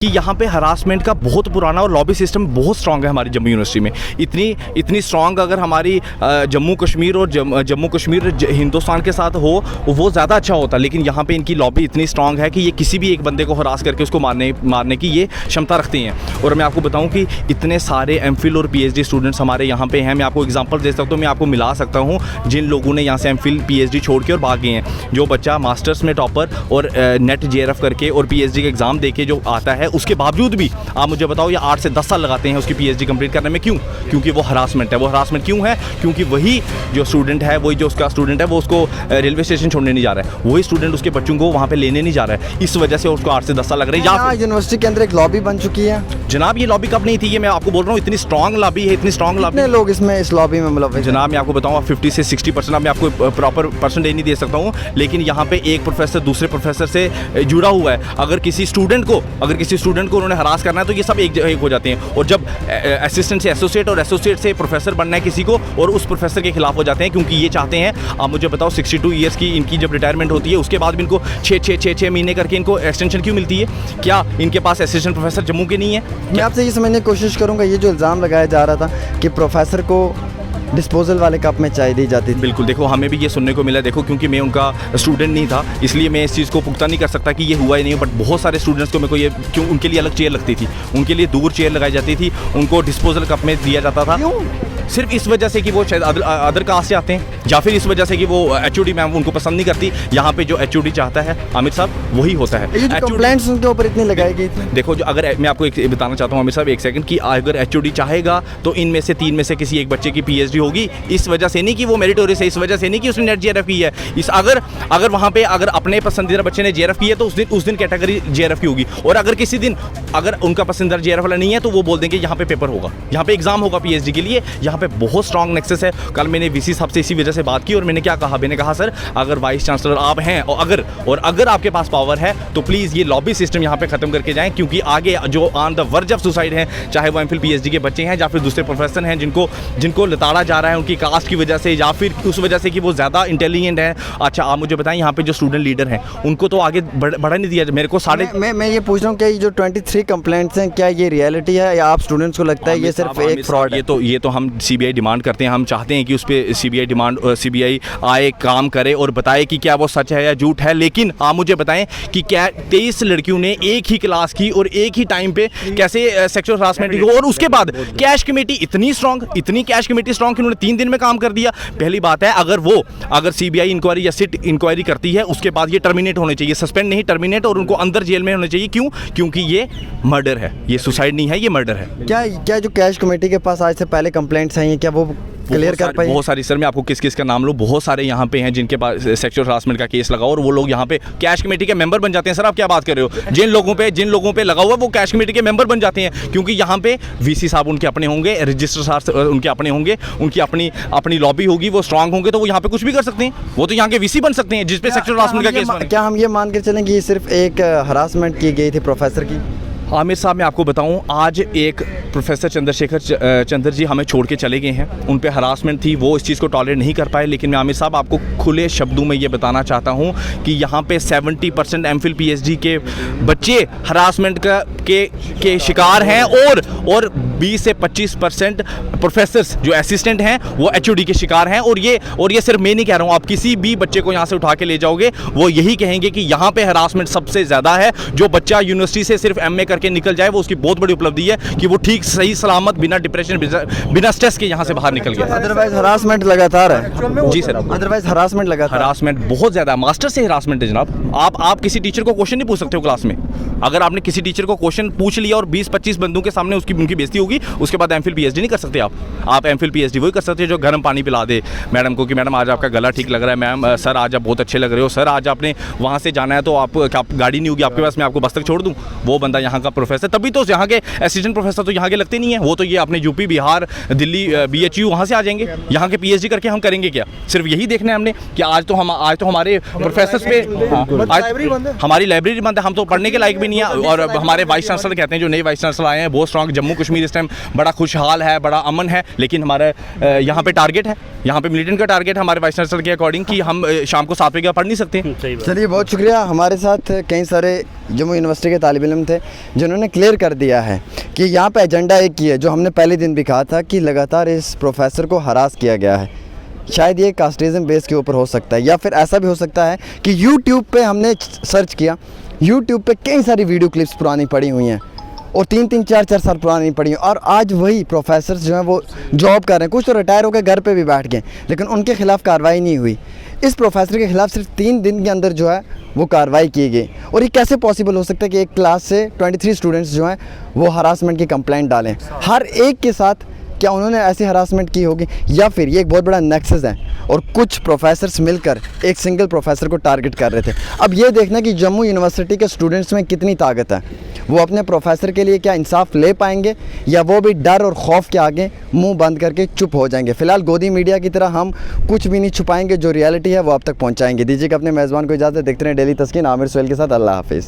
कि यहाँ पे हरासमेंट का बहुत पुराना और लॉबी सिस्टम बहुत स्ट्रांग है हमारी जम्मू यूनिवर्सिटी में। इतनी स्ट्रांग अगर हमारी जम्मू कश्मीर और जम्मू कश्मीर हिंदुस्तान के साथ हो वो ज़्यादा अच्छा होता, लेकिन यहाँ पे इनकी लॉबी इतनी स्ट्रांग है कि ये किसी भी एक बंदे को हरास करके उसको मारने की ये क्षमता रखती हैं। और मैं आपको बताऊँ कि इतने सारे MPhil और PhD स्टूडेंट्स हमारे यहाँ पे हैं। मैं आपको एग्जाम्पल दे सकता हूँ, मैं आपको मिला सकता हूँ जिन लोगों ने यहाँ से MPhil PhD छोड़ के और भाग गए हैं। जो बच्चा मास्टर्स में टॉपर और नेट JRF करके और PhD का एग्ज़ाम दे के जो आता है, उसके बावजूद भी आप मुझे बताओ ये 8 से 10 साल लगाते हैं उसकी PhD कंप्लीट करने में। क्यों? क्योंकि वो हरासमेंट है। वो हरासमेंट क्यों है? क्योंकि वही जो स्टूडेंट है, वही जो उसका स्टूडेंट है, वो उसको रेलवे स्टेशन छोड़ने नहीं जा रहा है, वही स्टूडेंट उसके बच्चों को वहाँ पे लेने नहीं जा रहा है। इस वजह से उसको 8 से 10 साल लग रहे हैं। यहाँ यूनिवर्सिटी के अंदर एक लॉबी बन चुकी है जनाब। ये लॉबी कब नहीं थी? ये मैं आपको बोल रहा हूँ, इतनी स्ट्रॉन्ग लॉबी है, इतनी स्ट्रॉन्ग लॉबी। लोग इसमें इस लॉबी में मुलव्वस जनाब मैं आपको बताऊँ 50 से 60%। अब मैं आपको प्रॉपर परसेंटेज नहीं दे सकता हूँ, लेकिन यहाँ पे एक प्रोफेसर दूसरे प्रोफेसर से जुड़ा हुआ है। अगर किसी स्टूडेंट को उन्होंने हरास करना है तो ये सब एक हो जाते हैं। और जब असिस्टेंट से एसोसिएट और एसोसिएट से प्रोफेसर बनना है किसी को, और उस प्रोफेसर के खिलाफ हो जाते हैं, क्योंकि ये चाहते हैं। आप मुझे बताओ 62 ईयर्स की इनकी जब रिटायरमेंट होती है, उसके बाद भी इनको 6 महीने करके इनको एक्सटेंशन क्यों मिलती है? क्या इनके पास असिस्टेंट प्रोफेसर जम्मू के नहीं है? मैं आपसे ये समझने की कोशिश करूँगा, ये जो इल्ज़ाम लगाया जा रहा था कि प्रोफेसर को डिस्पोजल वाले कप में चाय दी जाती थी। बिल्कुल, देखो हमें भी ये सुनने को मिला। देखो क्योंकि मैं उनका स्टूडेंट नहीं था, इसलिए मैं इस चीज़ को पुख्ता नहीं कर सकता कि ये हुआ ही नहीं। बट बहुत सारे स्टूडेंट्स को मेरे को ये क्यों उनके लिए अलग चेयर लगती थी, उनके लिए दूर चेयर लगाई जाती थी, उनको डिस्पोजल कप में दिया जाता था। सिर्फ इस वजह से कि वो शायद अदर कास्ट से आते हैं, या फिर इस वजह से कि वो HOD मैम उनको पसंद नहीं करती। यहाँ पे जो HOD चाहता है आमिर साहब, वही होता है। कंप्लेंट्स उनके ऊपर इतनी लगाई गई थी। देखो जो अगर मैं आपको एक बताना चाहता हूँ आमिर साहब, एक सेकंड, कि अगर HOD चाहेगा तो इनमें से 3 में से किसी एक बच्चे की PhD होगी। इस वजह से नहीं कि वो मेरिटोरियस है, इस वजह से नहीं कि उसने नेट JRF की है। अगर वहाँ पे अगर अपने पसंदीदा बच्चे ने JRF की है तो उस दिन कैटेगरी JRF की होगी। और अगर किसी दिन अगर उनका पसंदीदा JRF वाला नहीं है तो वो बोल देंगे यहाँ पे पेपर होगा, यहाँ पे एग्जाम होगा PhD के लिए। यहाँ पे बहुत स्ट्रॉन्ग नेक्सस है। कल मैंने VC साहब से इसी वजह से बात की और मैंने क्या कहा, मैंने कहा सर अगर वाइस चांसलर आप हैं और अगर आपके पास पावर है तो प्लीज़ ये लॉबी सिस्टम यहाँ पे ख़त्म करके जाएं, क्योंकि आगे जो on the verge of suicide हैं, चाहे वो MPhil PhD के बच्चे हैं या फिर दूसरे प्रोफेसर हैं जिनको लताड़ा जा रहा है उनकी कास्ट की वजह से, या फिर उस वजह से कि वो ज़्यादा इंटेलिजेंट है। अच्छा आप मुझे बताएं, यहाँ पे जो स्टूडेंट लीडर हैं उनको तो आगे बढ़ा नहीं दिया। मेरे को मैं ये पूछ रहा हूँ, क्या ये जो 23 कंप्लेंट्स हैं, क्या ये रियलिटी है या आप स्टूडेंट्स को लगता है ये सिर्फ एक फ्रॉड है? ये तो हम CBI डिमांड करते हैं। हम चाहते हैं कि उस पर CBI आए, काम करे और बताए कि क्या वो सच है या झूठ है। लेकिन आप मुझे बताएं कि क्या 23 लड़कियों ने एक ही क्लास की और एक ही टाइम पे कैसे सेक्सुअल हरासमेंट की, और उसके बाद कैश कमेटी इतनी कैश कमेटी स्ट्रॉन्ग कि उन्होंने 3 दिन में काम कर दिया। पहली बात है, अगर CBI इंक्वायरी या सिट इंक्वायरी करती है उसके बाद ये टर्मिनेट होने चाहिए, सस्पेंड नहीं टर्मिनेट, और उनको अंदर जेल में होने चाहिए। क्यों? क्योंकि ये मर्डर है, ये सुसाइड नहीं है, ये मर्डर है। क्या जो कैश कमेटी के पास आज से पहले कंप्लेंट्स आई हैं, क्या वो क्लियर कर पाए? बहुत सारी सर, मैं आपको किस का नाम लूँ, बहुत सारे यहाँ पे हैं जिनके पास सेक्सुअल हरासमेंट का केस लगा और वो लोग यहाँ पे कैश कमेटी के मेंबर बन जाते हैं। सर आप क्या बात कर रहे हो? जिन लोगों पे लगा हुआ वो कैश कमेटी के मेंबर बन जाते हैं, क्योंकि यहाँ पे VC साहब उनके अपने होंगे, रजिस्ट्रार साहब उनके अपने होंगे, उनकी अपनी लॉबी होगी, वो स्ट्रांग होंगे तो वो यहाँ पे कुछ भी कर सकते हैं। वो तो यहाँ के VC बन सकते हैं जिसपे सेक्सुअल हरासमेंट का केस। क्या हम ये मान कर चलें कि ये सिर्फ एक हरासमेंट की गई थी प्रोफेसर की? आमिर साहब मैं आपको बताऊं, आज एक प्रोफेसर चंद्र जी हमें छोड़ के चले गए हैं। उन पे हरासमेंट थी, वो इस चीज़ को टॉलरेट नहीं कर पाए। लेकिन मैं आमिर साहब आपको खुले शब्दों में ये बताना चाहता हूं कि यहाँ पे 70% MPhil PhD के बच्चे हरासमेंट के शिकार हैं, और 20 से 25% प्रोफेसर्स जो असिस्टेंट हैं वो HOD के शिकार हैं। और ये सिर्फ मैं नहीं कह रहा हूँ, आप किसी भी बच्चे को यहाँ से उठा के ले जाओगे वो यही कहेंगे कि यहाँ पे हरासमेंट सबसे ज़्यादा है। जो बच्चा यूनिवर्सिटी से सिर्फ MA के निकल जाए वो उसकी बहुत बड़ी उपलब्धि है कि वो ठीक सही सलामत बिना डिप्रेशन बिना स्ट्रेस के यहाँ से बाहर निकल गया। अदरवाइज हरासमेंट लगातार है। जी सर, अदरवाइज हरासमेंट बहुत ज़्यादा, मास्टर से हरासमेंट है जनाब। आप किसी टीचर को क्वेश्चन नहीं पूछ सकते हो क्लास में। अगर आपने किसी टीचर को क्वेश्चन पूछ लिया और 20-25 बंदों के सामने उनकी बेइज्जती होगी, उसके बाद MPhil PhD नहीं कर सकते आप MPhil PhD वही कर सकते हो जो गर्म पानी पिला दे मैडम को कि मैडम आज आपका गला ठीक लग रहा है, मैम सर आज आप बहुत अच्छे लग रहे हो, सर आज आपने वहाँ से जाना है तो आप गाड़ी नहीं होगी आपके पास, मैं आपको बस तक छोड़ दूँ। वो बंदा यहाँ का प्रोफेसर, तभी तो यहाँ के असिस्टेंट प्रोफेसर तो यहाँ के लगते नहीं है। वो तो ये अपने UP, बिहार, दिल्ली, BHU वहाँ से आ जाएंगे। यहाँ के PhD करके हम करेंगे क्या? सिर्फ यही देखना है हमने कि आज तो हमारे प्रोफेसर पे हमारी लाइब्रेरी बंद है, हम तो पढ़ने के लायक भी नहीं है। और हमारे वाइस चांसलर कहते हैं, जो नए वाइस चांसलर आए हैं बहुत स्ट्रॉन्ग, जम्मू कश्मीर इस टाइम बड़ा खुशहाल है, बड़ा अमन है, लेकिन हमारा यहाँ पे टारगेट है, यहाँ पे मिलिटेंट का टारगेट है हमारे वाइस चांसलर के अकॉर्डिंग कि हम शाम को 7 बजे के बाद पढ़ नहीं सकते। चलिए बहुत शुक्रिया। हमारे साथ कई सारे जम्मू यूनिवर्सिटी के तालिब इल्म थे जिन्होंने क्लियर कर दिया है कि यहाँ पे एजेंडा एक ही है, जो हमने पहले दिन भी कहा था कि लगातार इस प्रोफेसर को हरास किया गया है। शायद ये कास्टिज़म बेस के ऊपर हो सकता है, या फिर ऐसा भी हो सकता है कि यूट्यूब पे हमने सर्च किया, यूट्यूब पे कई सारी वीडियो क्लिप्स पुरानी पड़ी हुई हैं और 3-3, 4-4 साल पुरानी पड़ी हैं, और आज वही प्रोफेसर्स जो हैं वो जॉब कर रहे हैं। कुछ तो रिटायर होकर घर पे भी बैठ गए, लेकिन उनके खिलाफ़ कार्रवाई नहीं हुई। इस प्रोफेसर के खिलाफ़ सिर्फ 3 दिन के अंदर जो है वो कार्रवाई की गई। और ये कैसे पॉसिबल हो सकता है कि एक क्लास से 23 स्टूडेंट्स जो हैं वो हरासमेंट की कंप्लेंट डालें? हर एक के साथ क्या उन्होंने ऐसी हरासमेंट की होगी, या फिर ये एक बहुत बड़ा नेक्सस है और कुछ प्रोफेसर्स मिलकर एक सिंगल प्रोफेसर को टारगेट कर रहे थे? अब ये देखना कि जम्मू यूनिवर्सिटी के स्टूडेंट्स में कितनी ताकत है, वो अपने प्रोफेसर के लिए क्या इंसाफ ले पाएंगे, या वो भी डर और खौफ के आगे मुंह बंद करके चुप हो जाएंगे। फिलहाल गोदी मीडिया की तरह हम कुछ भी नहीं छुपाएंगे, जो रियलिटी है वो आप तक पहुँचाएंगे। दीजिएगा अपने मेज़बान को इजाज़त। देखते रहें डेली तस्कीन, आमिर सोहेल के साथ। अल्लाह हाफिज़।